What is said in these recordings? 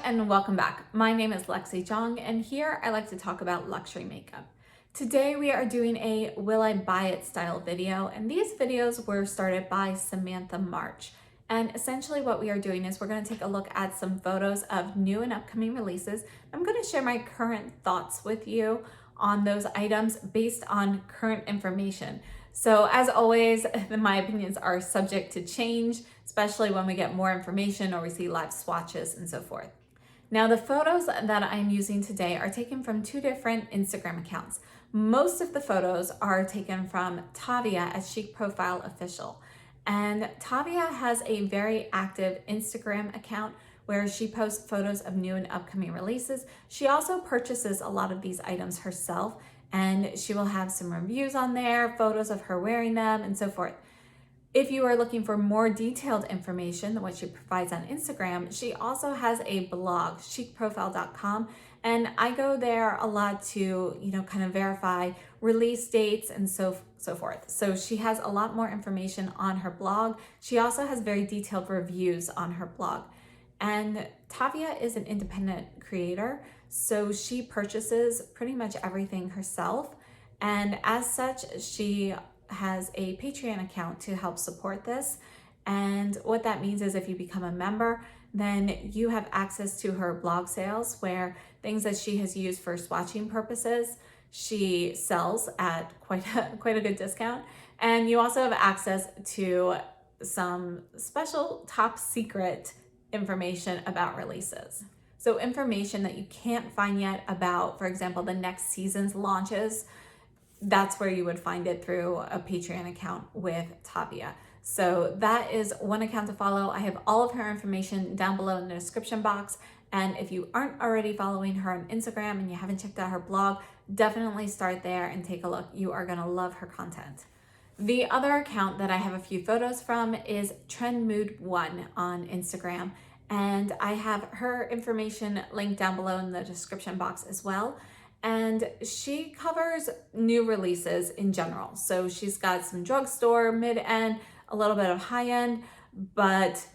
and welcome back. My name is Lexi Jong, and here I like to talk about luxury makeup. Today we are doing a Will I Buy It style video, and these videos were started by Samantha March. And essentially what we are doing is we're going to take a look at some photos of new and upcoming releases. I'm going to share my current thoughts with you on those items based on current information. So as always, my opinions are subject to change, especially when we get more information or we see live swatches and so forth. Now, the photos that I'm using today are taken from two different Instagram accounts. Most of the photos are taken from Tavia at Chic Profile Official. And Tavia has a very active Instagram account where she posts photos of new and upcoming releases. She also purchases a lot of these items herself, and she will have some reviews on there, photos of her wearing them, and so forth. If you are looking for more detailed information than what she provides on Instagram, she also has a blog, chicprofile.com, and I go there a lot to, kind of verify release dates and so forth. So she has a lot more information on her blog. She also has very detailed reviews on her blog. And Tavia is an independent creator, so she purchases pretty much everything herself. And as such, she has a Patreon account to help support this. And what that means is if you become a member, then you have access to her blog sales, where things that she has used for swatching purposes, she sells at quite a good discount. And you also have access to some special top secret information about releases. So information that you can't find yet about, for example, the next season's launches, that's where you would find it through a Patreon account with Tavia. So that is one account to follow. I have all of her information down below in the description box. And if you aren't already following her on Instagram and you haven't checked out her blog, definitely start there and take a look. You are gonna love her content. The other account that I have a few photos from is Trend Mood 1 on Instagram. And I have her information linked down below in the description box as well. And she covers new releases in general. So she's got some drugstore, mid-end, a little bit of high-end, but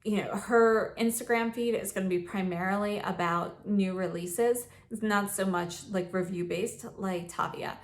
her Instagram feed is going to be primarily about new releases. It's not so much like review-based like Tavia.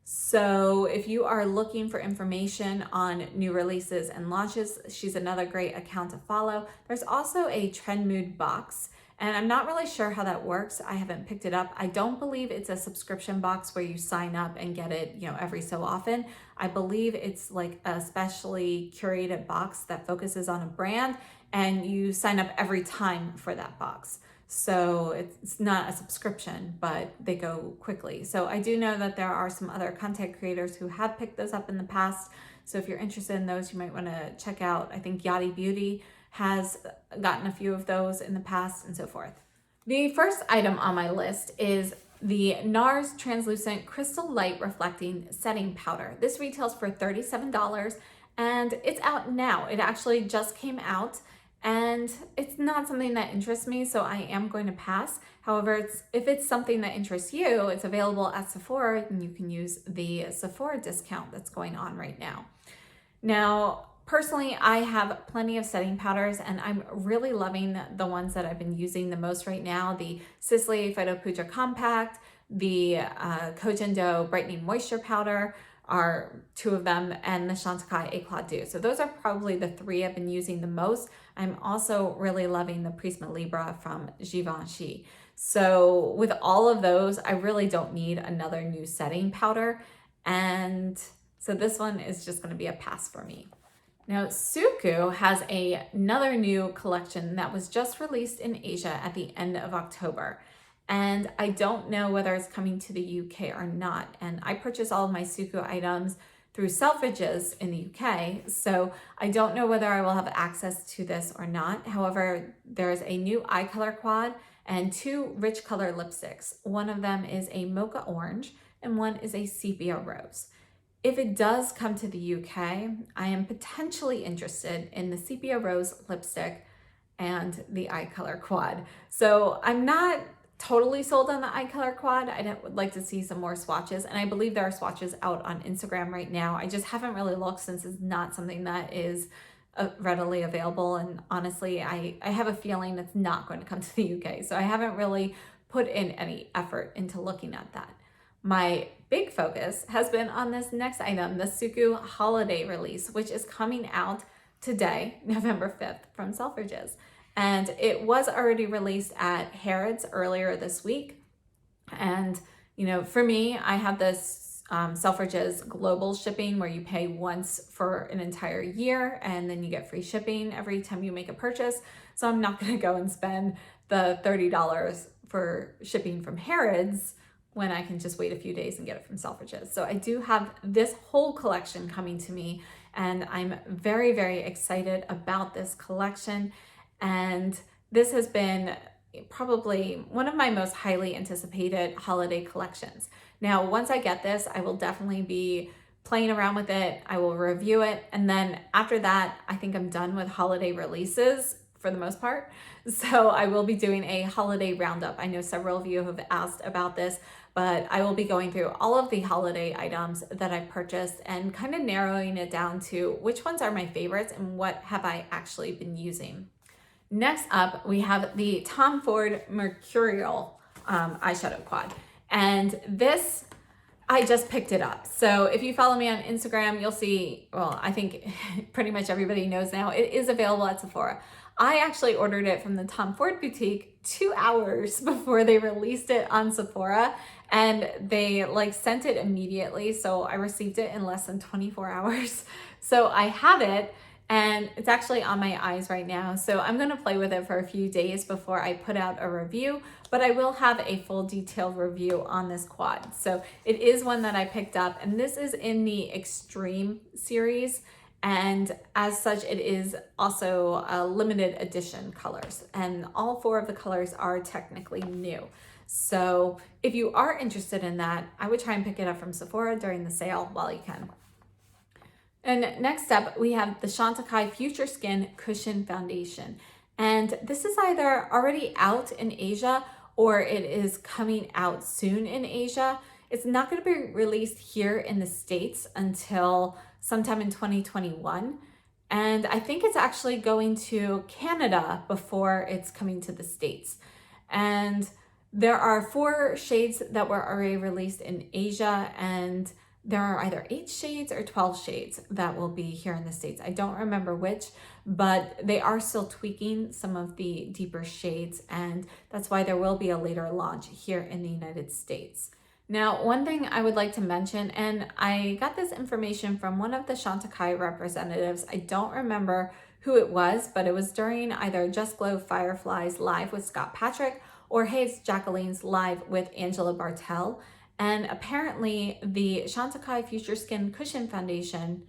So if you are looking for information on new releases and launches, she's another great account to follow. There's also a Trend Mood box, and I'm not really sure how that works. I haven't picked it up. I don't believe it's a subscription box where you sign up and get it, every so often. I believe it's like a specially curated box that focuses on a brand, and you sign up every time for that box. So it's not a subscription, but they go quickly. So I do know that there are some other content creators who have picked those up in the past. So if you're interested in those, you might want to check out, I think Yachty Beauty has gotten a few of those in the past and so forth. The first item on my list is the Nars Translucent Crystal Light Reflecting Setting Powder. This retails for $37 and it's out now. It actually just came out. And it's not something that interests me, so I am going to pass. However, if it's something that interests you, it's available at Sephora, and you can use the Sephora discount that's going on right now. Now, personally, I have plenty of setting powders, and I'm really loving the ones that I've been using the most right now. The Sisley Phyto Puja Compact, the Kojendo Brightening Moisture Powder are two of them, and the Shantakai Eclat Dew. So those are probably the three I've been using the most. I'm also really loving the Prisma Libra from Givenchy. So with all of those, I really don't need another new setting powder. And so this one is just gonna be a pass for me. Now, Suku has another new collection that was just released in Asia at the end of October. And I don't know whether it's coming to the UK or not. And I purchase all of my Suku items through Selfridges in the UK, so I don't know whether I will have access to this or not. However, there's a new eye color quad and two rich color lipsticks. One of them is a mocha orange and one is a sepia rose. If it does come to the UK, I am potentially interested in the sepia rose lipstick and the eye color quad. So I'm not totally sold on the eye color quad. I would like to see some more swatches, and I believe there are swatches out on Instagram right now. I just haven't really looked since it's not something that is readily available. And honestly, I have a feeling it's not going to come to the UK. So I haven't really put in any effort into looking at that. My big focus has been on this next item, the Suku holiday release, which is coming out today, November 5th, from Selfridges. And it was already released at Harrods earlier this week. And, you know, for me, I have this Selfridges global shipping where you pay once for an entire year and then you get free shipping every time you make a purchase. So I'm not going to go and spend the $30 for shipping from Harrods when I can just wait a few days and get it from Selfridges. So I do have this whole collection coming to me, and I'm very, very excited about this collection. And this has been probably one of my most highly anticipated holiday collections. Now, once I get this, I will definitely be playing around with it. I will review it. And then after that, I think I'm done with holiday releases for the most part. So I will be doing a holiday roundup. I know several of you have asked about this, but I will be going through all of the holiday items that I purchased and kind of narrowing it down to which ones are my favorites and what have I actually been using. Next up, we have the Tom Ford Mercurial eyeshadow quad. And this, I just picked it up. So if you follow me on Instagram, you'll see, well, I think pretty much everybody knows now, it is available at Sephora. I actually ordered it from the Tom Ford boutique 2 hours before they released it on Sephora, and they like sent it immediately. So I received it in less than 24 hours. So I have it, and it's actually on my eyes right now. So I'm gonna play with it for a few days before I put out a review, but I will have a full detailed review on this quad. So it is one that I picked up, and this is in the Extreme series. And as such, it is also a limited edition colors, and all 4 of the colors are technically new. So if you are interested in that, I would try and pick it up from Sephora during the sale while you can. And next up, we have the Shantakai Future Skin Cushion Foundation. And this is either already out in Asia or it is coming out soon in Asia. It's not going to be released here in the States until sometime in 2021. And I think it's actually going to Canada before it's coming to the States. And there are 4 shades that were already released in Asia, and there are either 8 shades or 12 shades that will be here in the States. I don't remember which, but they are still tweaking some of the deeper shades, and that's why there will be a later launch here in the United States. Now, one thing I would like to mention, and I got this information from one of the Shantakai representatives. I don't remember who it was, but it was during either Just Glow Fireflies Live with Scott Patrick or Hey It's Jacqueline's Live with Angela Bartell. And apparently the Chantecaille Future Skin Cushion Foundation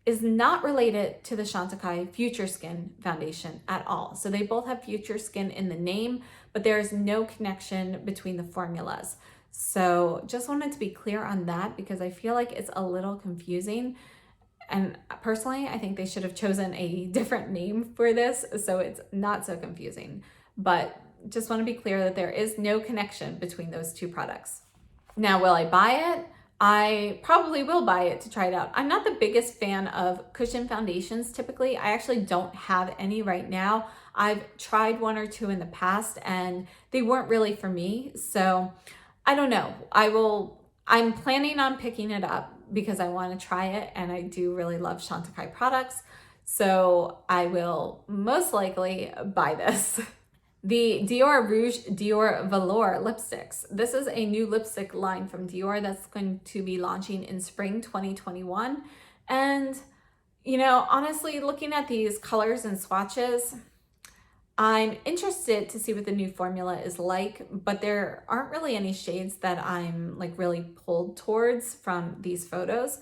is not related to the Chantecaille Future Skin Foundation at all. So they both have Future Skin in the name, but there is no connection between the formulas. So just wanted to be clear on that because I feel like it's a little confusing. And personally, I think they should have chosen a different name for this so it's not so confusing. But just want to be clear that there is no connection between those 2 products. Now, will I buy it? I probably will buy it to try it out. I'm not the biggest fan of cushion foundations typically. I actually don't have any right now. I've tried 1 or 2 in the past and they weren't really for me. So I don't know. I'm planning on picking it up because I want to try it, and I do really love Chantecaille products. So I will most likely buy this. The Dior Rouge Dior Velour lipsticks. This is a new lipstick line from Dior that's going to be launching in spring 2021. And, you know, honestly, looking at these colors and swatches, I'm interested to see what the new formula is like, but there aren't really any shades that I'm like really pulled towards from these photos.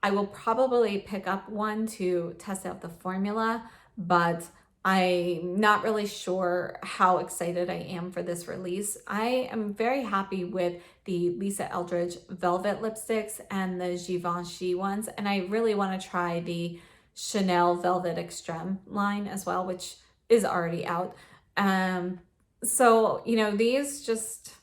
I will probably pick up one to test out the formula, but I'm not really sure how excited I am for this release. I am very happy with the Lisa Eldridge Velvet lipsticks and the Givenchy ones, and I really want to try the Chanel Velvet Extreme line as well, which is already out. So, you know, these just,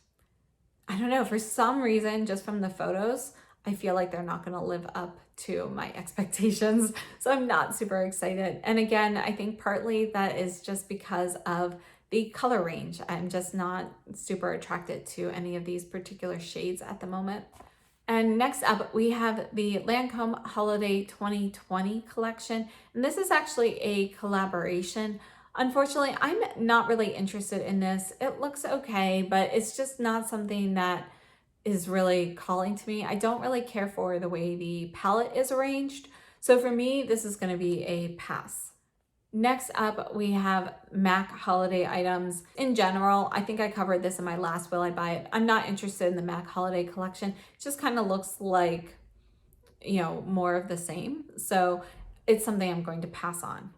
I don't know, for some reason, just from the photos, I feel like they're not going to live up to my expectations. So I'm not super excited. And again, I think partly that is just because of the color range. I'm just not super attracted to any of these particular shades at the moment. And next up, we have the Lancome Holiday 2020 collection. And this is actually a collaboration. Unfortunately, I'm not really interested in this. It looks okay, but it's just not something that is really calling to me. I don't really care for the way the palette is arranged. So for me, this is going to be a pass. Next up, we have MAC holiday items. In general, I think I covered this in my last Will I Buy It. I'm not interested in the MAC holiday collection. It just kind of looks like, more of the same. So it's something I'm going to pass on.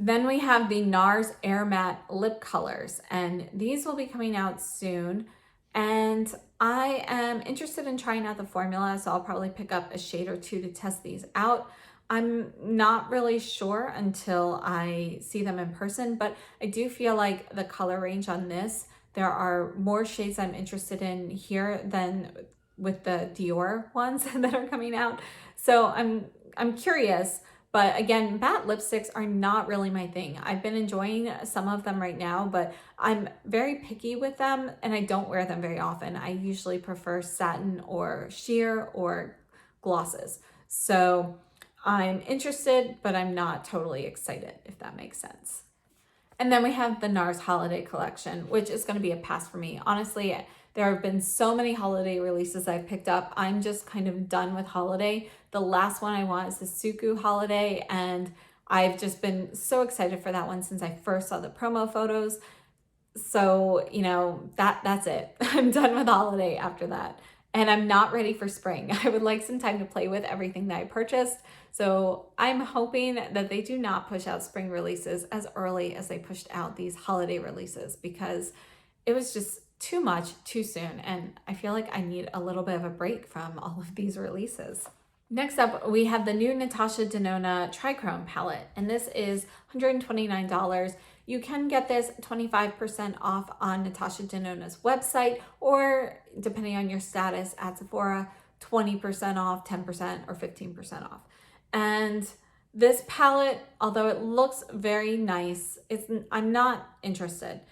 Then we have the Nars Air Matte lip colors, and these will be coming out soon. And I am interested in trying out the formula, so I'll probably pick up a shade or two to test these out. I'm not really sure until I see them in person, but I do feel like the color range on this, there are more shades I'm interested in here than with the Dior ones that are coming out. So I'm curious, but again, matte lipsticks are not really my thing. I've been enjoying some of them right now, but I'm very picky with them and I don't wear them very often. I usually prefer satin or sheer or glosses. So I'm interested, but I'm not totally excited, if that makes sense. And then we have the Nars holiday collection, which is going to be a pass for me. Honestly, there have been so many holiday releases I've picked up. I'm just kind of done with holiday. The last one I want is the Suku holiday, and I've just been so excited for that one since I first saw the promo photos. So, that's it. I'm done with holiday after that. And I'm not ready for spring. I would like some time to play with everything that I purchased. So I'm hoping that they do not push out spring releases as early as they pushed out these holiday releases, because it was just too much too soon. And I feel like I need a little bit of a break from all of these releases. Next up, we have the new Natasha Denona Trichrome palette, and this is $129. You can get this 25% off on Natasha Denona's website, or depending on your status at Sephora, 20% off, 10%, or 15% off. And this palette, although it looks very nice, I'm not interested.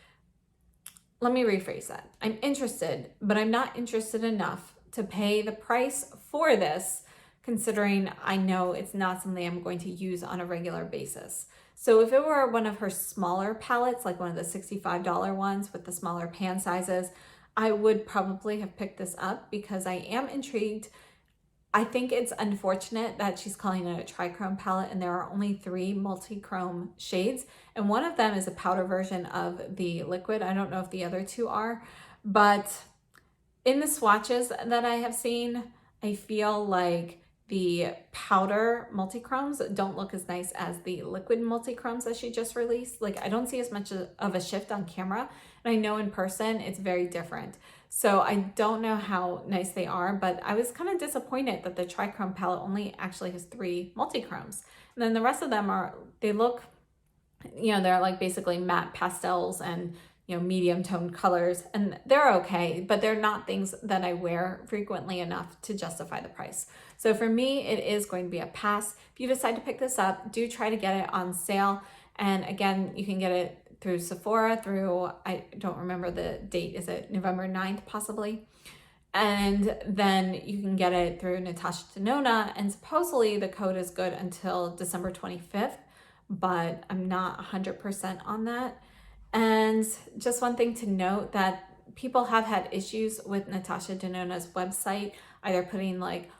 Let me rephrase that. I'm interested, but I'm not interested enough to pay the price for this, considering I know it's not something I'm going to use on a regular basis. So if it were one of her smaller palettes, like one of the $65 ones with the smaller pan sizes, I would probably have picked this up because I am intrigued. I think it's unfortunate that she's calling it a trichrome palette and there are only 3 multi-chrome shades, and one of them is a powder version of the liquid. I don't know if the other 2 are, but in the swatches that I have seen, I feel like the powder multi-chromes don't look as nice as the liquid multi-chromes that she just released. Like, I don't see as much of a shift on camera, and I know in person it's very different. So I don't know how nice they are, but I was kind of disappointed that the trichrome palette only actually has 3 multi-chromes. And then the rest of them they look, they're like basically matte pastels and medium toned colors, and they're okay, but they're not things that I wear frequently enough to justify the price. So for me, it is going to be a pass. If you decide to pick this up, do try to get it on sale. And again, you can get it through Sephora through, I don't remember the date, is it November 9th possibly? And then you can get it through Natasha Denona, and supposedly the code is good until December 25th, but I'm not 100% on that. And just one thing to note, that people have had issues with Natasha Denona's website, either putting like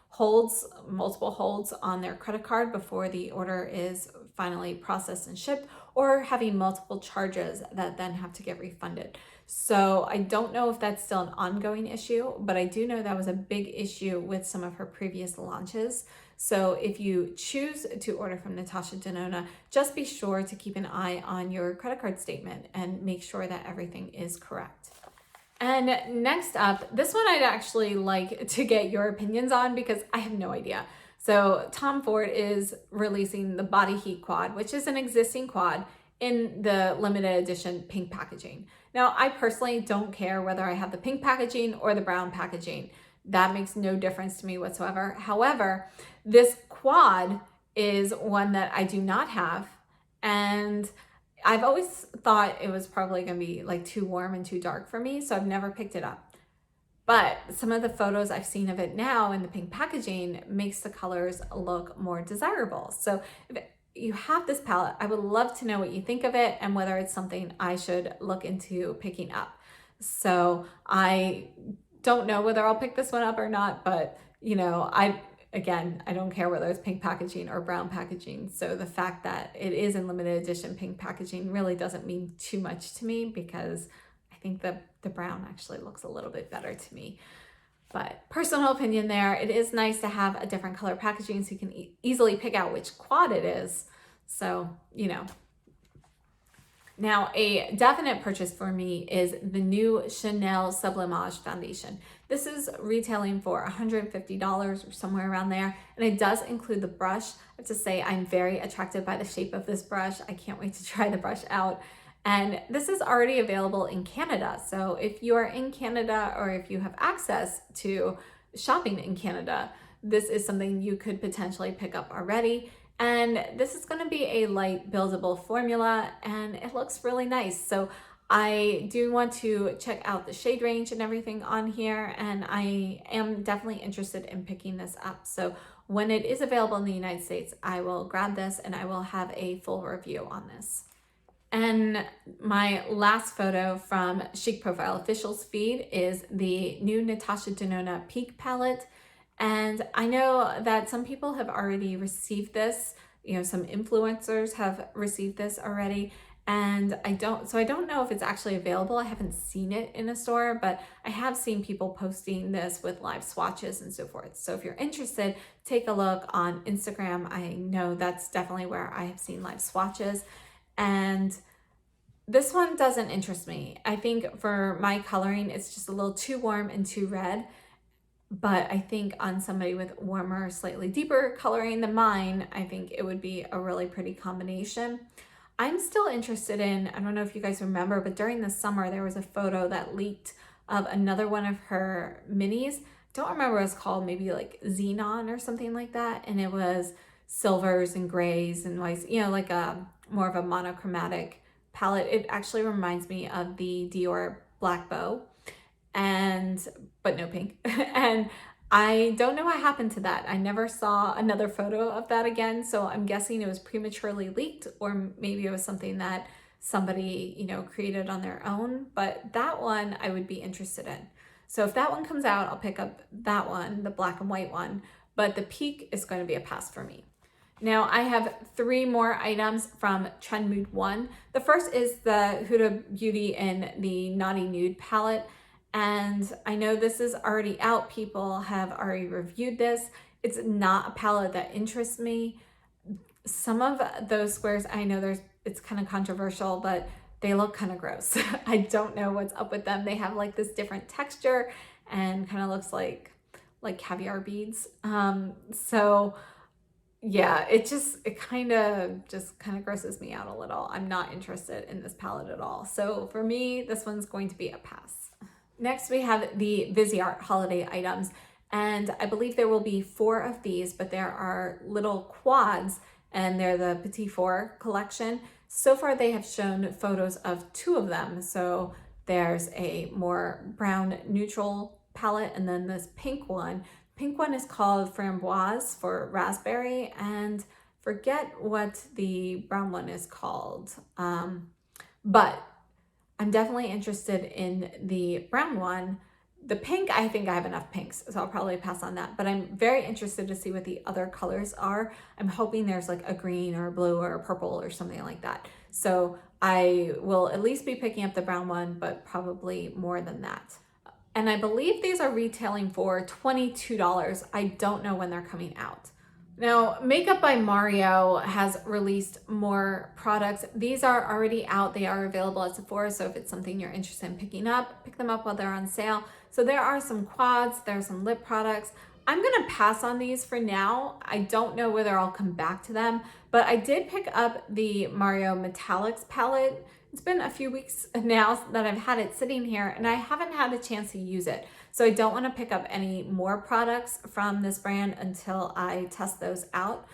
multiple holds on their credit card before the order is finally processed and shipped, or having multiple charges that then have to get refunded. So I don't know if that's still an ongoing issue, but I do know that was a big issue with some of her previous launches. So if you choose to order from Natasha Denona, just be sure to keep an eye on your credit card statement and make sure that everything is correct. And next up, this one I'd actually like to get your opinions on because I have no idea. So Tom Ford is releasing the Body Heat Quad, which is an existing quad in the limited edition pink packaging. Now, I personally don't care whether I have the pink packaging or the brown packaging. That makes no difference to me whatsoever. However, this quad is one that I do not have, and I've always thought it was probably going to be like too warm and too dark for me, so I've never picked it up. But some of the photos I've seen of it now in the pink packaging makes the colors look more desirable. So if you have this palette, I would love to know what you think of it and whether it's something I should look into picking up. So I don't know whether I'll pick this one up or not, but you know, again, I don't care whether it's pink packaging or brown packaging. So the fact that it is in limited edition pink packaging really doesn't mean too much to me, because I think the brown actually looks a little bit better to me. But personal opinion there, it is nice to have a different color packaging so you can easily pick out which quad it is. So, you know. Now, a definite purchase for me is the new Chanel Sublimage foundation. This is retailing for $150 or somewhere around there, and it does include the brush. I have to say I'm very attracted by the shape of this brush. I can't wait to try the brush out. And this is already available in Canada. So if you are in Canada, or if you have access to shopping in Canada, this is something you could potentially pick up already. And this is going to be a light buildable formula, and it looks really nice. So I do want to check out the shade range and everything on here, and I am definitely interested in picking this up. So when it is available in the United States, I will grab this and I will have a full review on this. And my last photo from Chic Profile Official's feed is the new Natasha Denona Peak palette. And I know that some people have already received this, you know, some influencers have received this already. And I don't know if it's actually available. I haven't seen it in a store, but I have seen people posting this with live swatches and so forth. So if you're interested, take a look on Instagram. I know that's definitely where I have seen live swatches. And this one doesn't interest me. I think for my coloring, it's just a little too warm and too red. But I think on somebody with warmer, slightly deeper coloring than mine, I think it would be a really pretty combination. I'm still interested in, I don't know if you guys remember, but during the summer, there was a photo that leaked of another one of her minis. Don't remember what it's called, maybe like Xenon or something like that. And it was silvers and grays and whites, you know, like a more of a monochromatic palette. It actually reminds me of the Dior Black Bow, but no pink. And I don't know what happened to that. I never saw another photo of that again. So I'm guessing it was prematurely leaked, or maybe it was something that somebody, you know, created on their own. But that one I would be interested in. So if that one comes out, I'll pick up that one, the black and white one. But the Peak is going to be a pass for me. Now I have 3 more items from Trend Mood 1. The first is the Huda Beauty in the Naughty Nude palette. And I know this is already out. People have already reviewed this. It's not a palette that interests me. Some of those squares, I know it's kind of controversial, but they look kind of gross. I don't know what's up with them. They have like this different texture and kind of looks like caviar beads. So yeah, it kind of grosses me out a little. I'm not interested in this palette at all. So for me, this one's going to be a pass. Next, we have the Viseart holiday items, and I believe there will be 4 of these, but there are little quads, and they're the Petit Four collection. So far, they have shown photos of 2 of them. So there's a more brown neutral palette, and then this pink one. Pink one is called Framboise for raspberry, and forget what the brown one is called. But I'm definitely interested in the brown one. The pink, I think I have enough pinks, so I'll probably pass on that. But I'm very interested to see what the other colors are. I'm hoping there's like a green or a blue or a purple or something like that. So I will at least be picking up the brown one, but probably more than that. And I believe these are retailing for $22. I don't know when they're coming out. Now, Makeup by Mario has released more products. These are already out. They are available at Sephora, so if it's something you're interested in picking up, pick them up while they're on sale. So there are some quads, there are some lip products. I'm gonna pass on these for now. I don't know whether I'll come back to them, but I did pick up the Mario Metallics palette. It's been a few weeks now that I've had it sitting here, and I haven't had a chance to use it. So I don't want to pick up any more products from this brand until I test those out.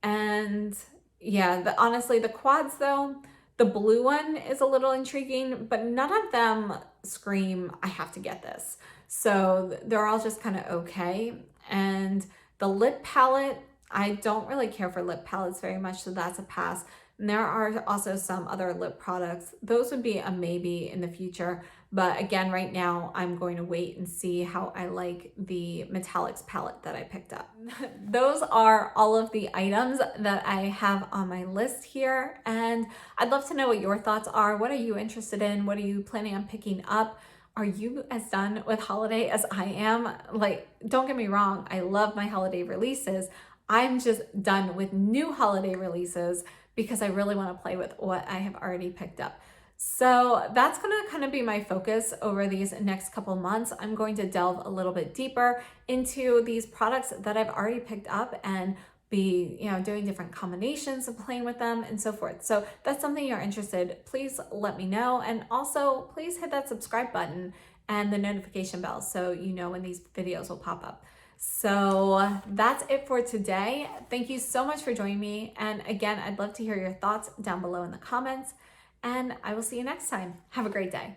And yeah, honestly, the quads though, the blue one is a little intriguing, but none of them scream, I have to get this. So they're all just kind of okay. And the lip palette, I don't really care for lip palettes very much, so that's a pass. And there are also some other lip products. Those would be a maybe in the future. But again, right now, I'm going to wait and see how I like the metallics palette that I picked up. Those are all of the items that I have on my list here. And I'd love to know what your thoughts are. What are you interested in? What are you planning on picking up? Are you as done with holiday as I am? Like, don't get me wrong, I love my holiday releases. I'm just done with new holiday releases because I really want to play with what I have already picked up. So that's going to kind of be my focus over these next couple months. I'm going to delve a little bit deeper into these products that I've already picked up and be, doing different combinations and playing with them and so forth. So that's something you're interested, please let me know. And also please hit that subscribe button and the notification bell so you know when these videos will pop up. So that's it for today. Thank you so much for joining me. And again, I'd love to hear your thoughts down below in the comments. And I will see you next time. Have a great day.